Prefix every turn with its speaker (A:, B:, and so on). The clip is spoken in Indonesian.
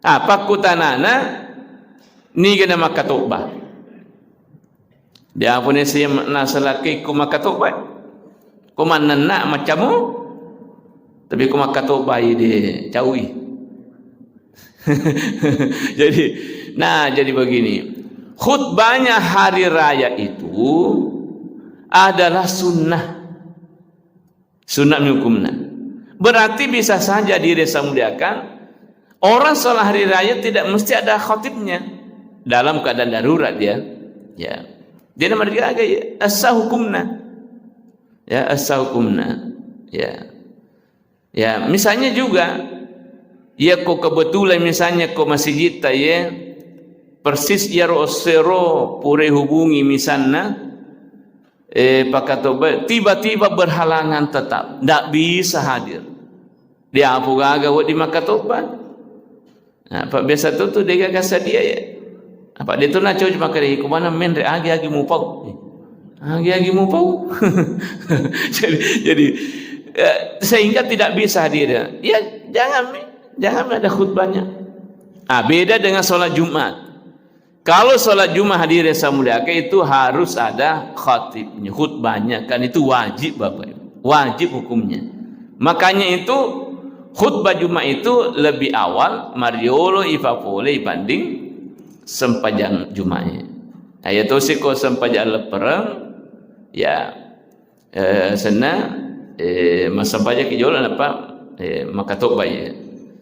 A: Apa kutanana ni kena makatubah. Dia pun si nasalaki ku makatubah. Ku manana macammu. Tapi ku makatubah dia caui. Jadi begini. Khutbahnya hari raya itu adalah sunnah. Sunnah hukumna. Berarti bisa saja diri saya muliakan. Orang sholat hari raya tidak mesti ada khatibnya dalam keadaan darurat dia. Ya. Dia nama dia agak asa hukumna. Ya, asa hukumna. Ya. Ya, misalnya juga ya kok kebetulan misalnya kok masjid ya persis ya rosero pure hubungi misalnya pakatoba tiba-tiba berhalangan tetap tidak bisa hadir. Dia apa gaga di makatoba. Nah, Pak biasa tu dia kasih dia ya. Apa dia tu nak cuma kari ke mana men agi mupau. Agi mupau. jadi sehingga tidak bisa hadir. Ya jangan ada khutbahnya. Beda dengan sholat Jumat. Kalau sholat Jumat hadir yang muliakan itu harus ada khatibnya, khutbahnya kan itu wajib Bapak. Wajib hukumnya. Makanya itu khutbah Jumat itu lebih awal mariolo ifapole dibanding sempajang Jumatnya. Ayat tosiko sempajang leperang ya sana masa pajak kejualan apa makatok bayi.